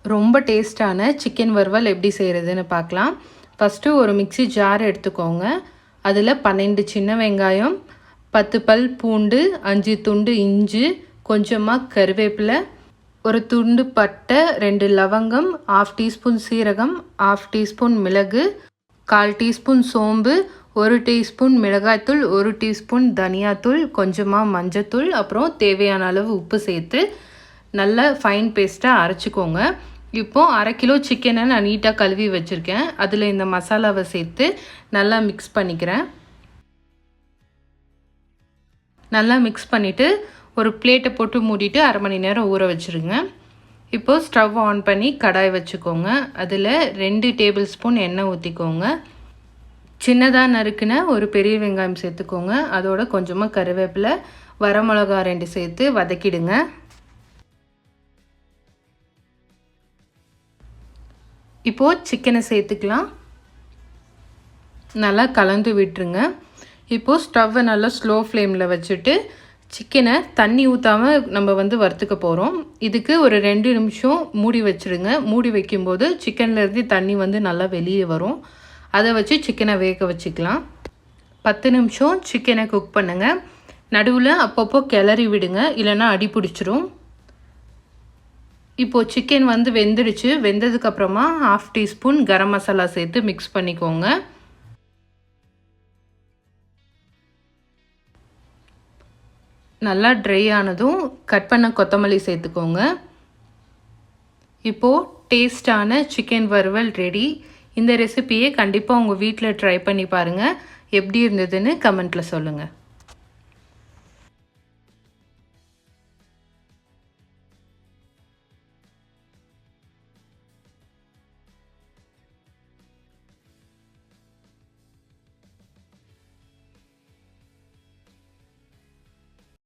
ரொம்ப டேஸ்டான சிக்கன் வறுவல் எப்படி செய்கிறதுன்னு பார்க்கலாம். ஃபஸ்ட்டு ஒரு மிக்ஸி ஜார் எடுத்துக்கோங்க. அதில் 12 சின்ன வெங்காயம், 10 பல் பூண்டு, 5 துண்டு இஞ்சி, கொஞ்சமாக கருவேப்பிலை, ஒரு துண்டு பட்டை, 2 லவங்கம், 1/2 டீஸ்பூன் சீரகம், 1/2 டீஸ்பூன் மிளகு, 1/4 டீஸ்பூன் சோம்பு, 1 டீஸ்பூன் மிளகாய்த்தூள், 1 டீஸ்பூன் தனியாத்தூள், கொஞ்சமாக மஞ்சத்தூள், அப்புறம் தேவையான அளவு உப்பு சேர்த்து நல்லா ஃபைன் பேஸ்ட்டாக அரைச்சிக்கோங்க. இப்போது 1/2 கிலோ சிக்கனை நான் நீட்டாக கழுவி வச்சுருக்கேன். அதில் இந்த மசாலாவை சேர்த்து நல்லா மிக்ஸ் பண்ணிக்கிறேன். நல்லா மிக்ஸ் பண்ணிவிட்டு ஒரு பிளேட்டை போட்டு மூடிட்டு 1/2 மணி நேரம் ஊற வச்சுருங்க. இப்போது ஸ்டவ் ஆன் பண்ணி கடாய் வச்சுக்கோங்க. அதில் 2 டேபிள் ஸ்பூன் எண்ணெய் ஊற்றிக்கோங்க. சின்னதாக நறுக்குன ஒரு பெரிய வெங்காயம் சேர்த்துக்கோங்க. அதோட கொஞ்சமாக கருவேப்பிலை, வரமிளகா 2 சேர்த்து வதக்கிடுங்க. இப்போது சிக்கனை சேர்த்துக்கலாம். நல்லா கலந்து விட்டுருங்க. இப்போது ஸ்டவ்வை நல்லா ஸ்லோ ஃப்ளேமில் வச்சுட்டு சிக்கனை தண்ணி ஊற்றாமல் நம்ம வறுத்துக்க போகிறோம். இதுக்கு ஒரு 2 நிமிஷம் மூடி வச்சுருங்க. மூடி வைக்கும்போது சிக்கன்லேருந்து தண்ணி நல்லா வெளியே வரும். அதை வச்சு சிக்கனை வேக வச்சுக்கலாம். 10 நிமிஷம் சிக்கனை குக் பண்ணுங்கள். நடுவில் அப்பப்போ கிளறி விடுங்க, இல்லைன்னா அடி பிடிச்சிரும். இப்போது சிக்கன் வெந்துடுச்சு. வெந்ததுக்கப்புறமா 1/2 டீஸ்பூன் கரம் மசாலா சேர்த்து மிக்ஸ் பண்ணிக்கோங்க. நல்லா ட்ரை ஆனதும் கட் பண்ண கொத்தமல்லி சேர்த்துக்கோங்க. இப்போது டேஸ்டான சிக்கன் வறுவல் ரெடி. இந்த ரெசிபியை கண்டிப்பாக உங்கள் வீட்டில் ட்ரை பண்ணி பாருங்கள். எப்படி இருந்ததுன்னு கமெண்ட்டில் சொல்லுங்கள்.